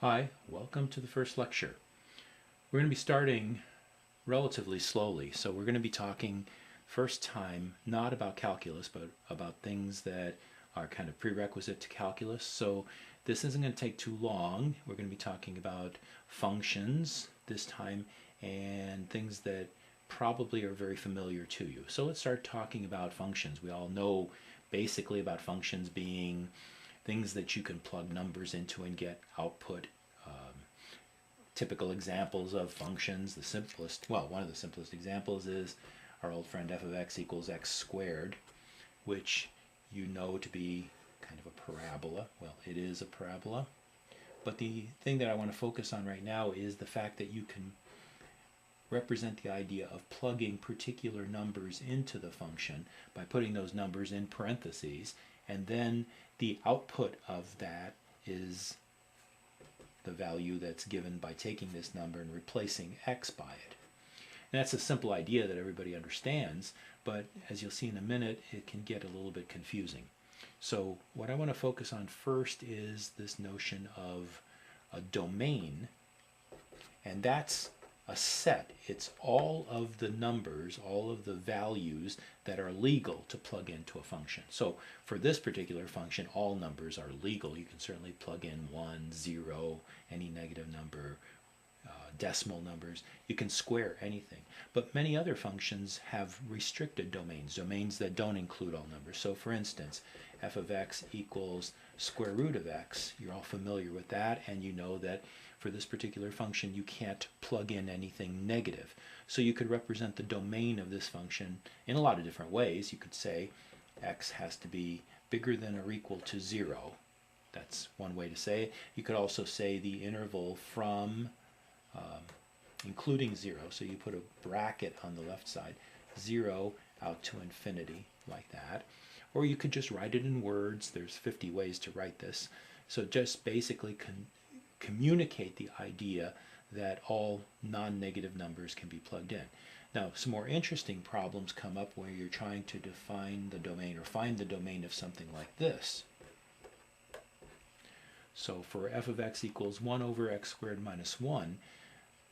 Hi, welcome to the first lecture. We're going to be starting relatively slowly, so we're going to be talking first time not about calculus, but about things that are kind of prerequisite to calculus. So this isn't going to take too long. We're going to be talking about functions this time and things that probably are very familiar to you. So let's start talking about functions. We all know basically about functions being things that you can plug numbers into and get output. Typical examples of functions, the simplest, well, one of the simplest examples is our old friend f of x equals x squared, which you know to be kind of a parabola. Well, it is a parabola. But the thing that I want to focus on right now is the fact that you can represent the idea of plugging particular numbers into the function by putting those numbers in parentheses, and then the output of that is the value that's given by taking this number and replacing x by it. And that's a simple idea that everybody understands, but as you'll see in a minute, it can get a little bit confusing. So what I want to focus on first is this notion of a domain, and that's a set. It's all of the numbers, all of the values that are legal to plug into a function. So for this particular function, all numbers are legal. You can certainly plug in 1, 0, any negative number, decimal numbers. You can square anything. But many other functions have restricted domains, domains that don't include all numbers. So for instance, f of x equals square root of x. You're all familiar with that, and you know that for this particular function you can't plug in anything negative. So you could represent the domain of this function in a lot of different ways. You could say x has to be bigger than or equal to 0. That's one way to say it. You could also say the interval from including 0, so you put a bracket on the left side, 0 out to infinity, like that. Or you could just write it in words. There's 50 ways to write this. So just basically communicate the idea that all non-negative numbers can be plugged in. Now, some more interesting problems come up where you're trying to define the domain or find the domain of something like this. So for f of x equals 1 over x squared minus 1,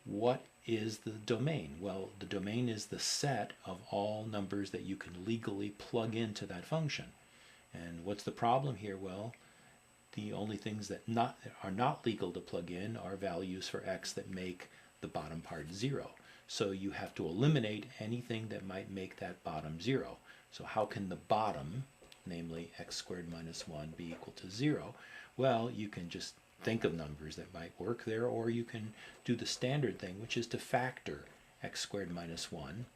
what is the domain? Well, the domain is the set of all numbers that you can legally plug into that function. And what's the problem here? Well, the only things that are not legal to plug in are values for x that make the bottom part 0. So you have to eliminate anything that might make that bottom 0. So how can the bottom, namely x squared minus 1, be equal to 0? Well, you can just think of numbers that might work there, or you can do the standard thing, which is to factor x squared minus 1.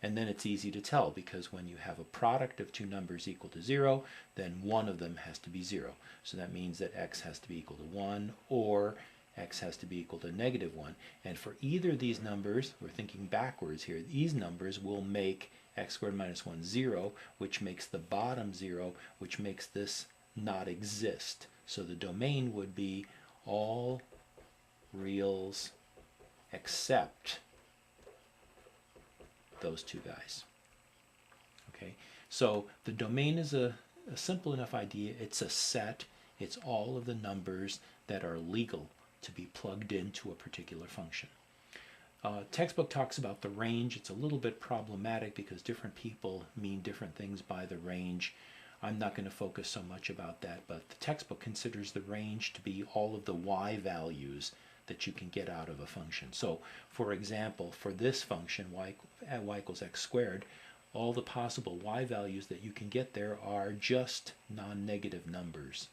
And then it's easy to tell, because when you have a product of two numbers equal to 0, then one of them has to be 0. So that means that x has to be equal to 1, or x has to be equal to negative 1. And for either of these numbers, we're thinking backwards here, these numbers will make x squared minus 1 0, which makes the bottom 0, which makes this not exist. So the domain would be all reals except those two guys. Okay, so the domain is a simple enough idea. It's a set. It's all of the numbers that are legal to be plugged into a particular function. Textbook talks about the range. It's a little bit problematic because different people mean different things by the range. I'm not going to focus so much about that, but the textbook considers the range to be all of the y values that you can get out of a function. So, for example, for this function, y equals x squared, all the possible y values that you can get there are just non-negative numbers.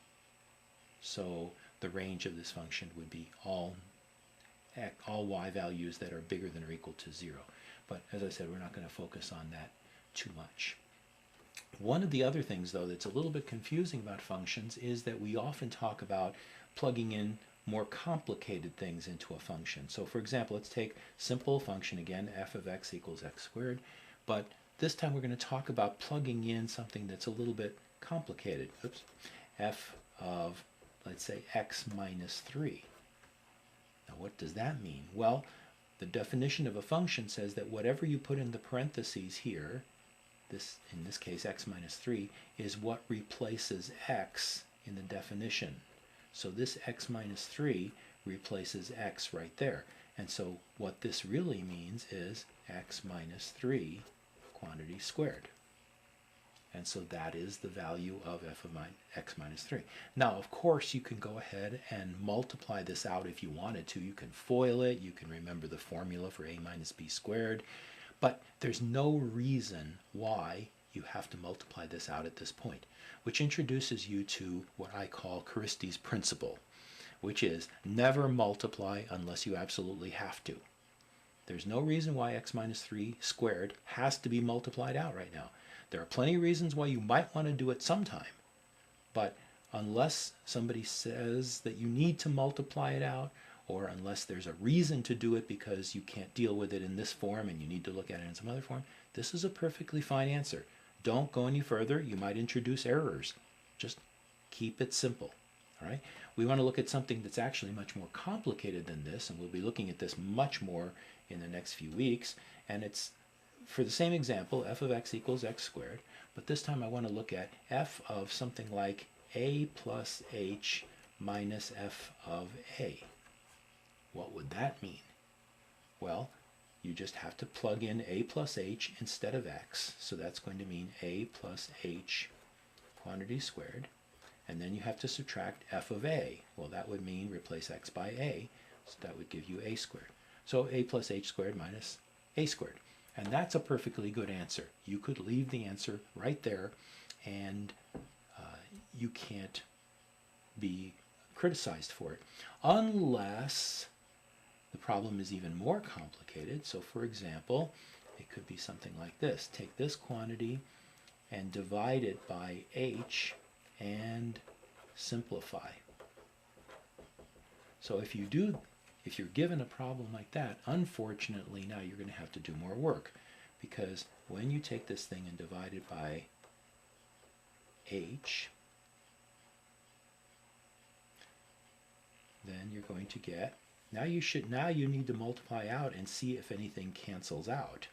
So the range of this function would be all y values that are bigger than or equal to 0. But as I said, we're not going to focus on that too much. One of the other things, though, that's a little bit confusing about functions is that we often talk about plugging in more complicated things into a function. So for example, let's take simple function again, f of x equals x squared, but this time we're going to talk about plugging in something that's a little bit complicated. Oops. F of, let's say, x minus 3. Now what does that mean? Well, the definition of a function says that whatever you put in the parentheses here, in this case x minus 3, is what replaces x in the definition. So this x minus 3 replaces x right there. And so what this really means is x minus 3 quantity squared. And so that is the value of f of x minus 3. Now, of course, you can go ahead and multiply this out if you wanted to. You can FOIL it. You can remember the formula for a minus b squared. But there's no reason why you have to multiply this out at this point, which introduces you to what I call Christie's principle, which is never multiply unless you absolutely have to. There's no reason why x minus 3 squared has to be multiplied out right now. There are plenty of reasons why you might want to do it sometime, but unless somebody says that you need to multiply it out, or unless there's a reason to do it because you can't deal with it in this form and you need to look at it in some other form, this is a perfectly fine answer. Don't go any further. You might introduce errors. Just keep it simple. All right? We want to look at something that's actually much more complicated than this, and we'll be looking at this much more in the next few weeks. And it's, for the same example, f of x equals x squared, but this time I want to look at f of something like a plus h minus f of a. What would that mean? Well, you just have to plug in a plus h instead of x, so that's going to mean a plus h quantity squared, and then you have to subtract f of a. Well, that would mean replace x by a, so that would give you a squared. So a plus h squared minus a squared. And that's a perfectly good answer. You could leave the answer right there, and you can't be criticized for it, unless the problem is even more complicated. So for example, it could be something like this. Take this quantity and divide it by h and simplify. So if you're given a problem like that, unfortunately now you're going to have to do more work, because when you take this thing and divide it by h, then you're going to get, now you need to multiply out and see if anything cancels out.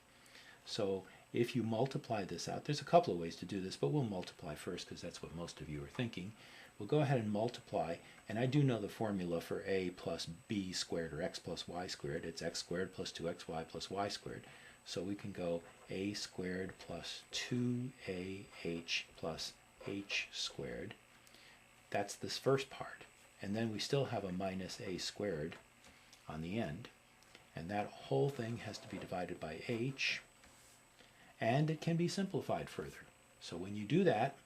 So if you multiply this out, there's a couple of ways to do this, but we'll multiply first because that's what most of you are thinking. We'll go ahead and multiply, and I do know the formula for a plus b squared, or x plus y squared. It's x squared plus 2xy plus y squared. So we can go a squared plus 2ah plus h squared. That's this first part. And then we still have a minus a squared on the end. And that whole thing has to be divided by h. And it can be simplified further. So when you do that,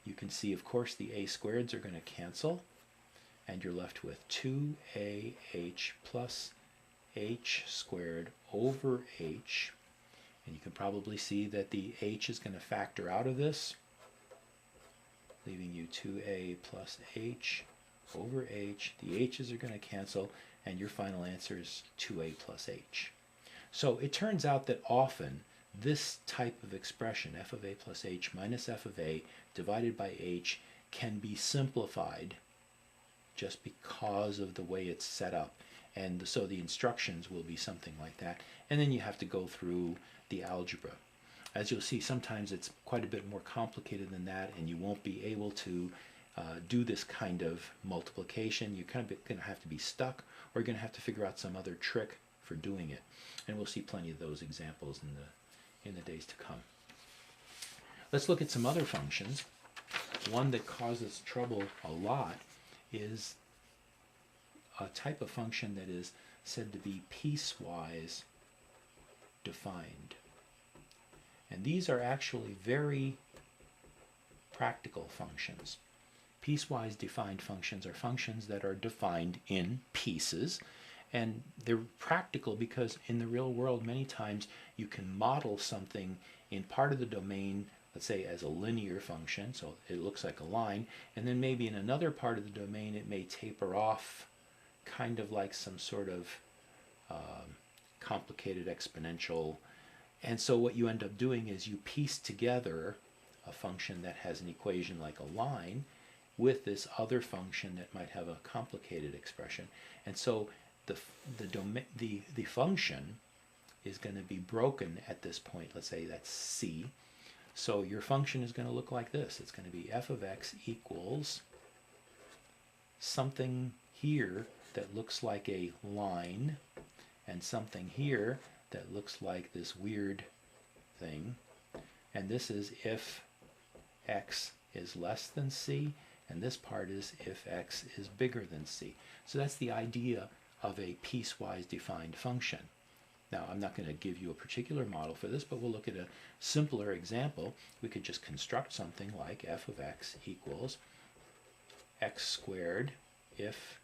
you can see, of course, the a squareds are going to cancel, and you're left with 2ah plus h squared over h. And you can probably see that the h is going to factor out of this, leaving you 2a plus h over h. The h's are going to cancel, and your final answer is 2a plus h. So it turns out that often this type of expression, f of a plus h minus f of a divided by h, can be simplified just because of the way it's set up. And so the instructions will be something like that. And then you have to go through the algebra. As you'll see, sometimes it's quite a bit more complicated than that, and you won't be able to do this kind of multiplication. You're kind of going to have to be stuck, or you're going to have to figure out some other trick for doing it. And we'll see plenty of those examples in the days to come. Let's look at some other functions. One that causes trouble a lot is a type of function that is said to be piecewise defined. And these are actually very practical functions. Piecewise defined functions are functions that are defined in pieces, and they're practical because in the real world many times you can model something in part of the domain, let's say as a linear function, so it looks like a line, and then maybe in another part of the domain it may taper off kind of like some sort of complicated exponential. And so what you end up doing is you piece together a function that has an equation like a line with this other function that might have a complicated expression. And so the function is going to be broken at this point. Let's say that's c. So your function is going to look like this. It's going to be f of x equals something here that looks like a line and something here that looks like this weird thing. And this is if x is less than c, and this part is if x is bigger than c. So that's the idea of a piecewise defined function. Now, I'm not going to give you a particular model for this, but we'll look at a simpler example. We could just construct something like f of x equals x squared if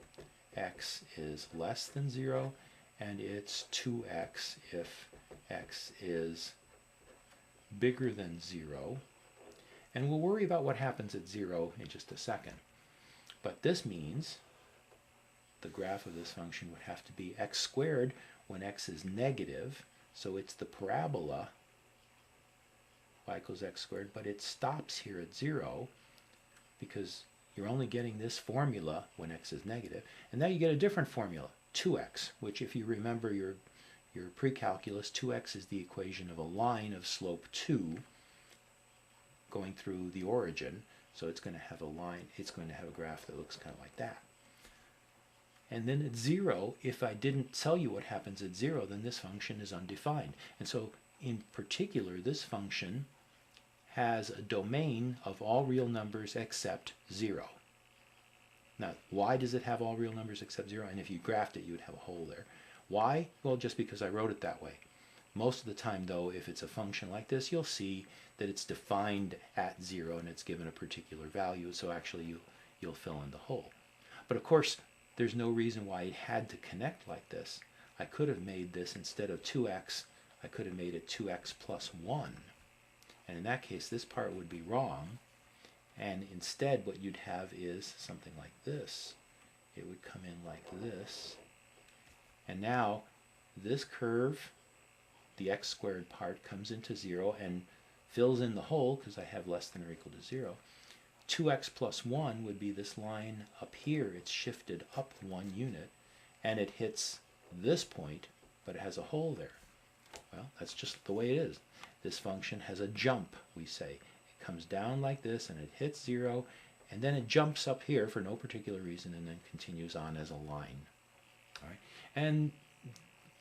x is less than 0, and it's 2x if x is bigger than 0. And we'll worry about what happens at 0 in just a second. But this means the graph of this function would have to be x squared when x is negative, so it's the parabola y equals x squared, but it stops here at 0 because you're only getting this formula when x is negative. And now you get a different formula, 2x, which if you remember your pre-calculus, 2x is the equation of a line of slope 2 going through the origin. So it's going to have a line, it's going to have a graph that looks kind of like that. And then at 0, if I didn't tell you what happens at 0, then this function is undefined. And so in particular, this function has a domain of all real numbers except 0. Now, why does it have all real numbers except 0? And if you graphed it, you would have a hole there. Why? Well, just because I wrote it that way. Most of the time, though, if it's a function like this, you'll see that it's defined at 0 and it's given a particular value, so actually you'll fill in the hole. But of course, there's no reason why it had to connect like this. I could have made this, instead of 2x, I could have made it 2x plus 1. And in that case, this part would be wrong. And instead, what you'd have is something like this. It would come in like this. And now, this curve, the x squared part, comes into 0 and fills in the hole, because I have less than or equal to 0. 2x plus 1 would be this line up here. It's shifted up 1 unit, and it hits this point, but it has a hole there. Well, that's just the way it is. This function has a jump, we say. It comes down like this, and it hits 0, and then it jumps up here for no particular reason, and then continues on as a line. All right? And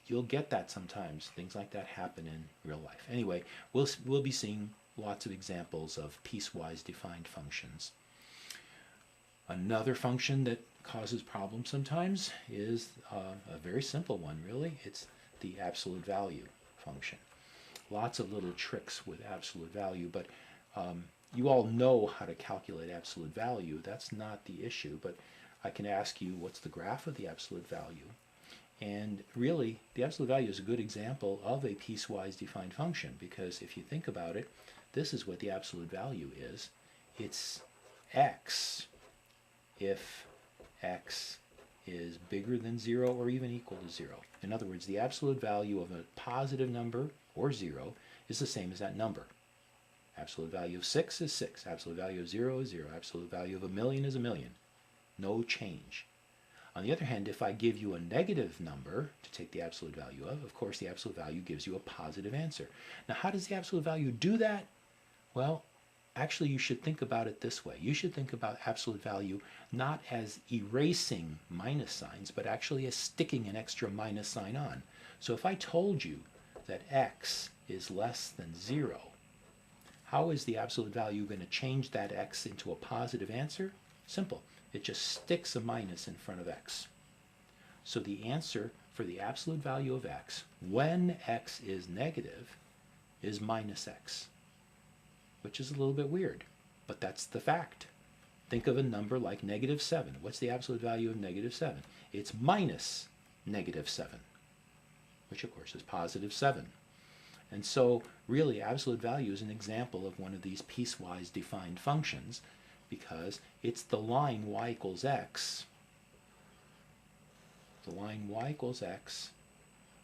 you'll get that sometimes. Things like that happen in real life. Anyway, we'll be seeing lots of examples of piecewise defined functions. Another function that causes problems sometimes is a very simple one, really. It's the absolute value function. Lots of little tricks with absolute value, but you all know how to calculate absolute value. That's not the issue, but I can ask you, what's the graph of the absolute value? And really, the absolute value is a good example of a piecewise defined function, because if you think about it, this is what the absolute value is. It's x if x is bigger than 0 or even equal to 0. In other words, the absolute value of a positive number, or 0, is the same as that number. Absolute value of 6 is 6. Absolute value of 0 is 0. Absolute value of a million is a million. No change. On the other hand, if I give you a negative number to take the absolute value of course the absolute value gives you a positive answer. Now, how does the absolute value do that? Well, actually you should think about it this way. You should think about absolute value not as erasing minus signs, but actually as sticking an extra minus sign on. So if I told you that x is less than 0, how is the absolute value going to change that x into a positive answer? Simple. It just sticks a minus in front of x. So the answer for the absolute value of x, when x is negative, is minus x, which is a little bit weird, but that's the fact. Think of a number like negative 7. What's the absolute value of negative 7? It's minus negative 7, which of course is positive 7. And so really absolute value is an example of one of these piecewise defined functions, because it's the line y equals x, the line y equals x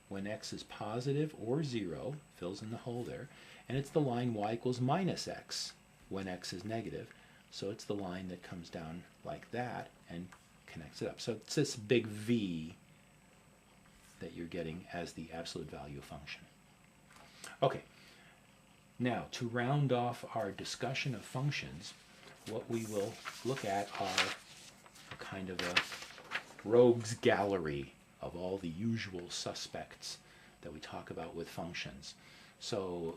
when x is positive or 0, fills in the hole there, and it's the line y equals minus x when x is negative, so it's the line that comes down like that and connects it up. So it's this big V that you're getting as the absolute value function. Okay, now to round off our discussion of functions, what we will look at are a kind of a rogues gallery of all the usual suspects that we talk about with functions. So,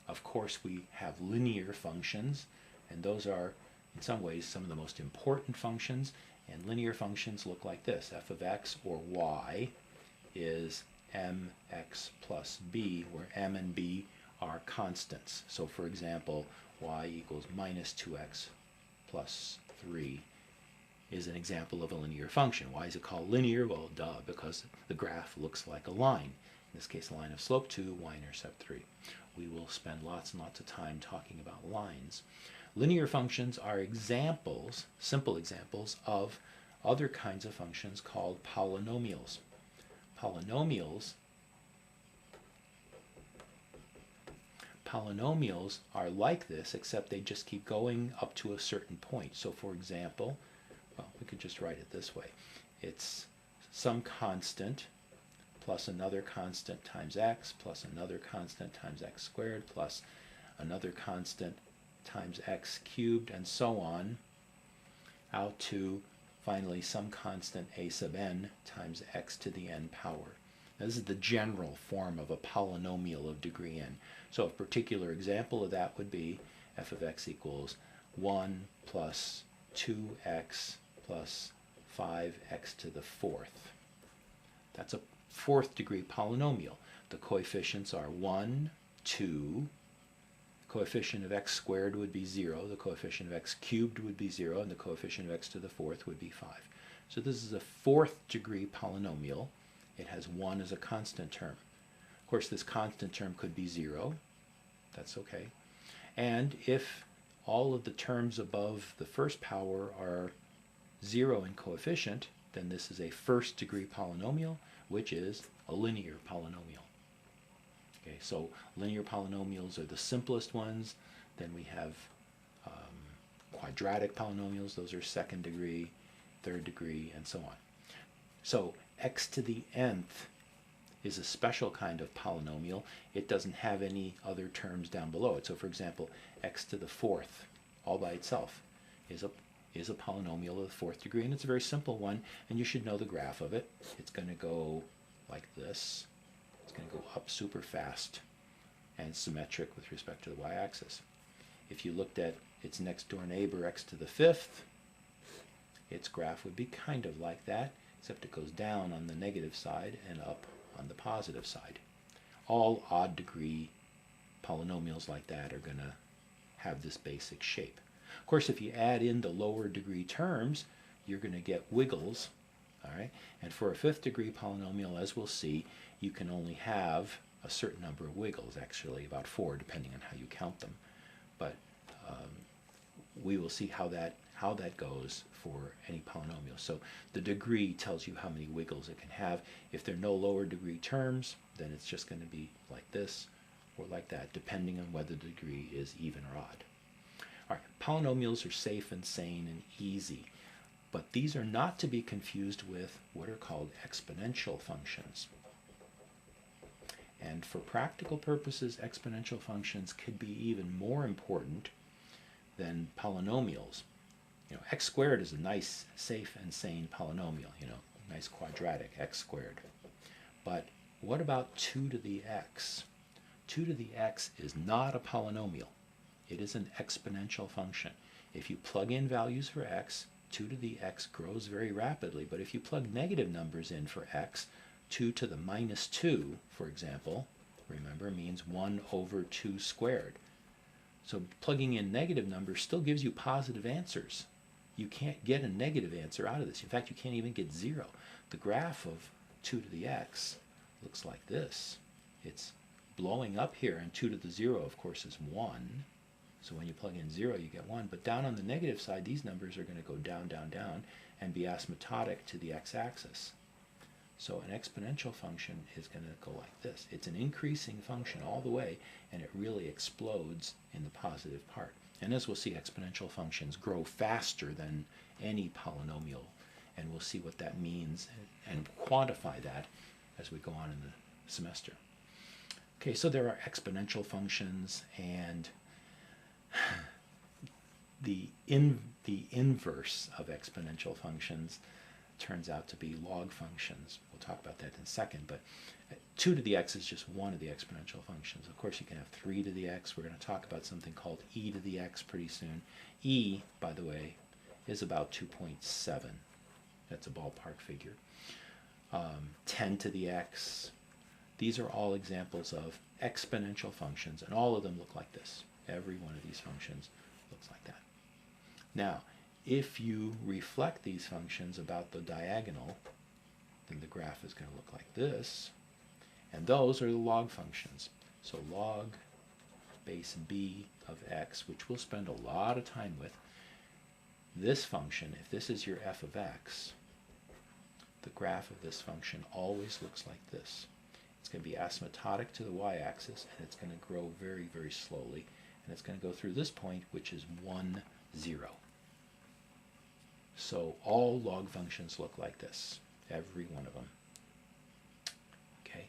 of course, we have linear functions, and those are, in some ways, some of the most important functions. And linear functions look like this. F of x, or y, is mx plus b, where m and b are constants. So, for example, y equals minus 2x plus 3 is an example of a linear function. Why is it called linear? Well, duh, because the graph looks like a line. In this case, a line of slope 2, y-intercept 3. We will spend lots and lots of time talking about lines. Linear functions are examples, simple examples, of other kinds of functions called polynomials. Polynomials are like this, except they just keep going up to a certain point. So, for example, well, we could just write it this way. It's some constant plus another constant times x plus another constant times x squared plus another constant times x cubed, and so on, out to finally some constant a sub n times x to the n power. Now, this is the general form of a polynomial of degree n. So a particular example of that would be f of x equals 1 plus 2x plus 5x to the fourth. That's a fourth degree polynomial. The coefficients are 1, 2, coefficient of x squared would be 0, the coefficient of x cubed would be 0, and the coefficient of x to the fourth would be 5. So this is a fourth degree polynomial. It has 1 as a constant term. Of course, this constant term could be 0. That's okay. And if all of the terms above the first power are 0 in coefficient, then this is a first degree polynomial, which is a linear polynomial. Okay, so linear polynomials are the simplest ones. Then we have quadratic polynomials. Those are second degree, third degree, and so on. So x to the nth is a special kind of polynomial. It doesn't have any other terms down below it. So, for example, x to the fourth, all by itself, is a polynomial of the fourth degree, and it's a very simple one, and you should know the graph of it. It's going to go like this. It's going to go up super fast and symmetric with respect to the y-axis. If you looked at its next door neighbor, x to the fifth, its graph would be kind of like that, except it goes down on the negative side and up on the positive side. All odd degree polynomials like that are going to have this basic shape. Of course, if you add in the lower degree terms, you're going to get wiggles. All right? And for a fifth degree polynomial, as we'll see, you can only have a certain number of wiggles, actually about 4, depending on how you count them. But we will see how that goes for any polynomial. So the degree tells you how many wiggles it can have. If there are no lower degree terms, then it's just going to be like this or like that, depending on whether the degree is even or odd. All right, polynomials are safe and sane and easy, but these are not to be confused with what are called exponential functions. And for practical purposes, exponential functions could be even more important than polynomials. You know, x squared is a nice, safe, and sane polynomial, you know, nice quadratic, x squared. But what about 2 to the x? 2 to the x is not a polynomial. It is an exponential function. If you plug in values for x, 2 to the x grows very rapidly. But if you plug negative numbers in for x, 2 to the minus 2, for example, remember, means 1 over 2 squared. So plugging in negative numbers still gives you positive answers. You can't get a negative answer out of this. In fact, you can't even get 0. The graph of 2 to the x looks like this. It's blowing up here, and 2 to the 0, of course, is 1. So when you plug in 0, you get 1. But down on the negative side, these numbers are going to go down, down, down, and be asymptotic to the x-axis. So an exponential function is going to go like this. It's an increasing function all the way, and it really explodes in the positive part. And as we'll see, exponential functions grow faster than any polynomial, and we'll see what that means and quantify that as we go on in the semester. Okay, so there are exponential functions, and the inverse of exponential functions turns out to be log functions. We'll talk about that in a second, but 2 to the x is just one of the exponential functions. Of course, you can have 3 to the x. We're going to talk about something called e to the x pretty soon. E, by the way, is about 2.7. That's a ballpark figure. 10 to the x. These are all examples of exponential functions, and all of them look like this. Every one of these functions looks like that. Now, if you reflect these functions about the diagonal, then the graph is going to look like this. And those are the log functions. So log base b of x, which we'll spend a lot of time with. This function, if this is your f of x, the graph of this function always looks like this. It's going to be asymptotic to the y-axis, and it's going to grow very, very slowly. And it's going to go through this point, which is 1, 0. So all log functions look like this, every one of them. Okay,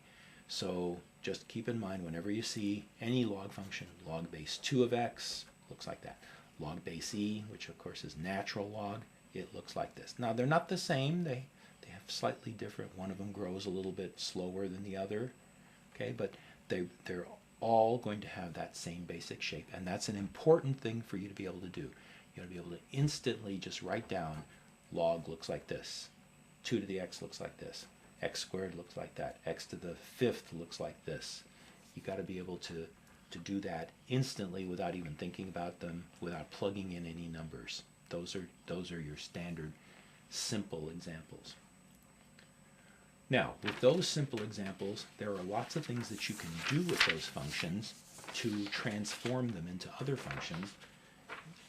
so just keep in mind whenever you see any log function, log base 2 of x looks like that. Log base e, which of course is natural log, it looks like this. Now they're not the same, they have slightly different, one of them grows a little bit slower than the other, okay, but they're all going to have that same basic shape, and that's an important thing for you to be able to do. You got to be able to instantly just write down log looks like this, 2 to the x looks like this, x squared looks like that, x to the 5th looks like this. You got to be able to do that instantly without even thinking about them, without plugging in any numbers. Those are your standard simple examples. Now, with those simple examples, there are lots of things that you can do with those functions to transform them into other functions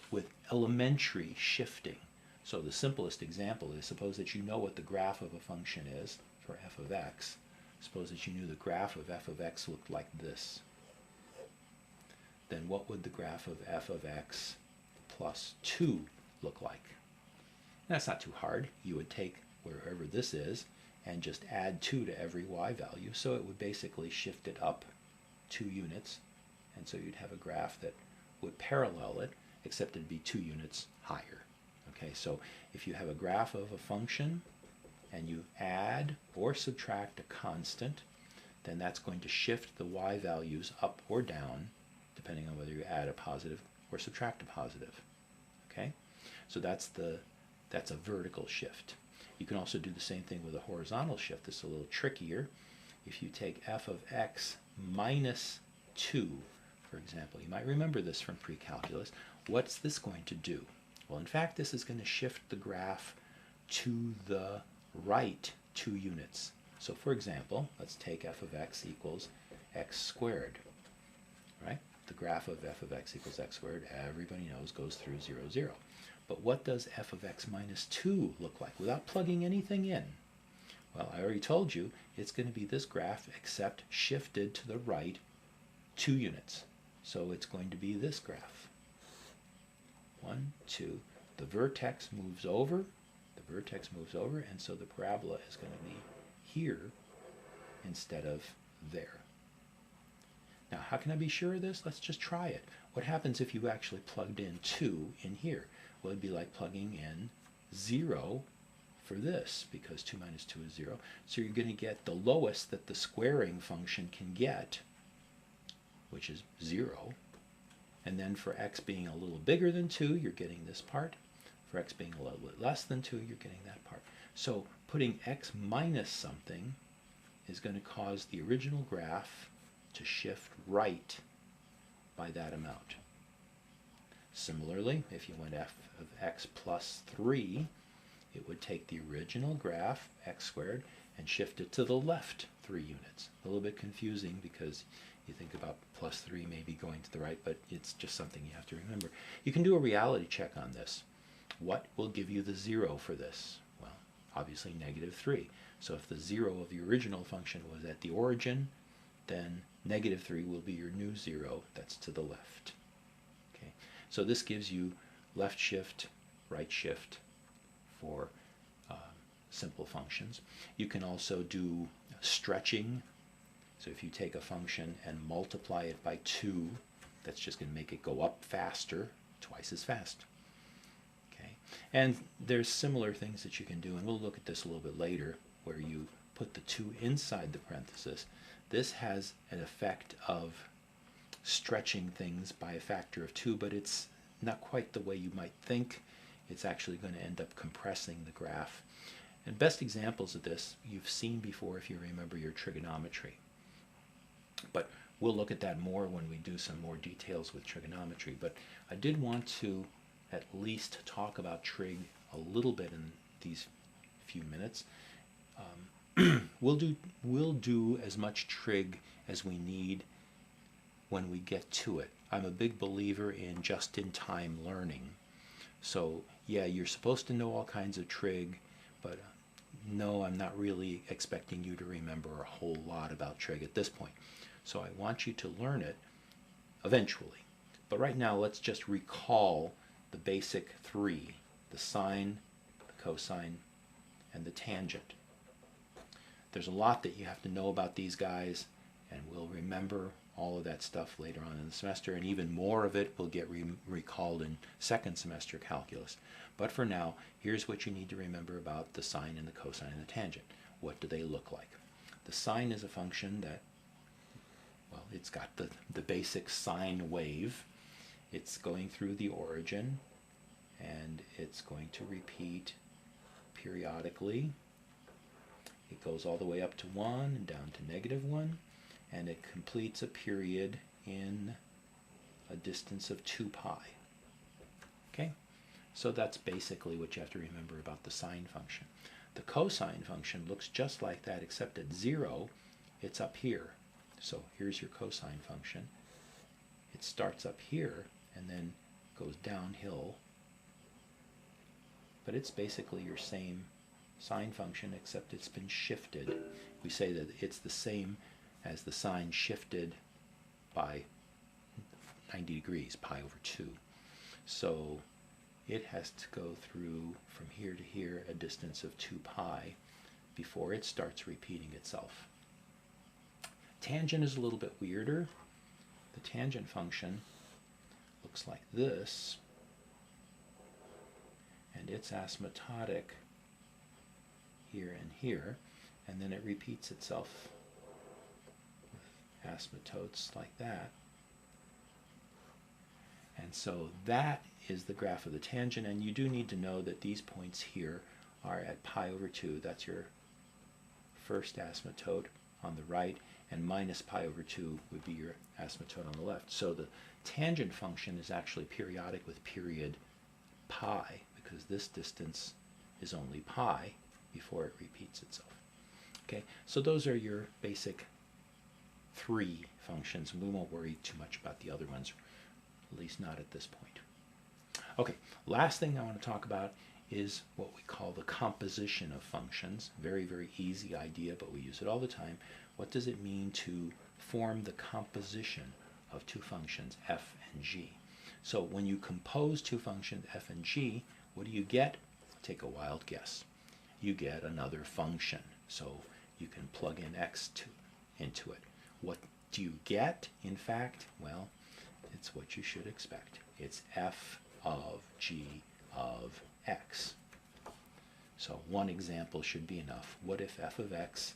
with elementary shifting. So the simplest example is, suppose that you know what the graph of a function is for f of x. Suppose that you knew the graph of f of x looked like this. Then what would the graph of f of x plus 2 look like? And that's not too hard. You would take wherever this is and just add 2 to every y value. So it would basically shift it up 2 units. And so you'd have a graph that would parallel it, except it'd be 2 units higher. Okay, so if you have a graph of a function and you add or subtract a constant, then that's going to shift the y values up or down, depending on whether you add a positive or subtract a positive. Okay, so that's a vertical shift. You can also do the same thing with a horizontal shift. It's a little trickier. If you take f of x minus 2, for example, you might remember this from pre-calculus. What's this going to do? Well, in fact, this is going to shift the graph to the right 2 units. So for example, let's take f of x equals x squared, right? The graph of f of x equals x squared, everybody knows, goes through 0, 0. But what does f of x minus 2 look like without plugging anything in? Well, I already told you it's going to be this graph except shifted to the right 2 units. So it's going to be this graph. 1, 2. The vertex moves over. The vertex moves over, and so the parabola is going to be here instead of there. Now, how can I be sure of this? Let's just try it. What happens if you actually plugged in 2 in here? Well, it'd be like plugging in 0 for this, because 2 minus 2 is 0. So you're going to get the lowest that the squaring function can get, which is 0. And then for x being a little bigger than 2, you're getting this part. For x being a little bit less than 2, you're getting that part. So putting x minus something is going to cause the original graph to shift right by that amount. Similarly, if you went f of x plus 3, it would take the original graph, x squared, and shift it to the left 3 units. A little bit confusing because you think about plus 3 maybe going to the right, but it's just something you have to remember. You can do a reality check on this. What will give you the 0 for this? Well, obviously negative 3. So if the 0 of the original function was at the origin, then negative 3 will be your new 0 that's to the left. Okay, so this gives you left shift, right shift for simple functions. You can also do stretching. So if you take a function and multiply it by 2, that's just going to make it go up faster, twice as fast. And there's similar things that you can do, and we'll look at this a little bit later, where you put the 2 inside the parenthesis. This has an effect of stretching things by a factor of 2, but it's not quite the way you might think. It's actually going to end up compressing the graph. And best examples of this you've seen before if you remember your trigonometry. But we'll look at that more when we do some more details with trigonometry. But I did want to at least talk about trig a little bit in these few minutes. We'll do as much trig as we need when we get to it. I'm a big believer in just-in-time learning. So yeah, you're supposed to know all kinds of trig, but no, I'm not really expecting you to remember a whole lot about trig at this point. So I want you to learn it eventually. But right now, let's just recall the basic 3, the sine, the cosine, and the tangent. There's a lot that you have to know about these guys, and we'll remember all of that stuff later on in the semester, and even more of it will get recalled in second semester calculus. But for now, here's what you need to remember about the sine and the cosine and the tangent. What do they look like? The sine is a function that, well, it's got the basic sine wave. It's going through the origin, and it's going to repeat periodically. It goes all the way up to 1 and down to -1, and it completes a period in a distance of 2 pi. Okay? So that's basically what you have to remember about the sine function. The cosine function looks just like that, except at 0, it's up here. So here's your cosine function. It starts up here and then goes downhill. But it's basically your same sine function, except it's been shifted. We say that it's the same as the sine shifted by 90 degrees, pi over 2. So it has to go through from here to here a distance of 2 pi before it starts repeating itself. Tangent is a little bit weirder. The tangent function looks like this, and it's asymptotic here and here, and then it repeats itself with asymptotes like that. And so that is the graph of the tangent, and you do need to know that these points here are at pi over 2. That's your first asymptote on the right, and minus pi over 2 would be your asymptote on the left. So the tangent function is actually periodic with period pi, because this distance is only pi before it repeats itself. Okay, so those are your basic 3 functions, and we won't worry too much about the other ones, at least not at this point. Okay, last thing I want to talk about is what we call the composition of functions. Very, very easy idea, but we use it all the time. What does it mean to form the composition of 2 functions, f and g? So when you compose 2 functions, f and g, what do you get? Take a wild guess. You get another function. So you can plug in x into it. What do you get, in fact? Well, it's what you should expect. It's f of g of x. So one example should be enough. What if f of x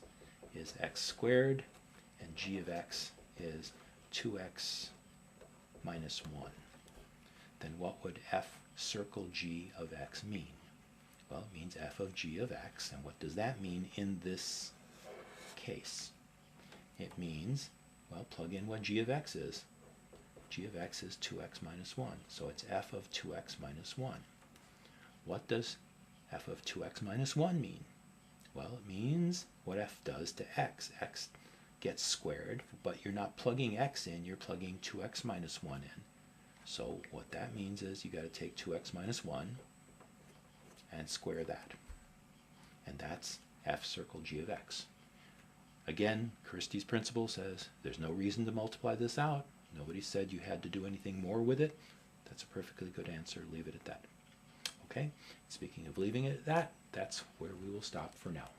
is x squared and g of x is 2x minus 1? Then what would f circle g of x mean? Well, it means f of g of x. And what does that mean in this case? It means, well, plug in what g of x is. G of x is 2x minus 1. So it's f of 2x minus 1. What does f of 2x minus 1 mean? Well, it means what f does to x. X gets squared, but you're not plugging x in, you're plugging 2x minus 1 in. So what that means is you got to take 2x minus 1 and square that. And that's f circle g of x. Again, Christie's principle says there's no reason to multiply this out. Nobody said you had to do anything more with it. That's a perfectly good answer. Leave it at that. Okay? Speaking of leaving it at that, that's where we will stop for now.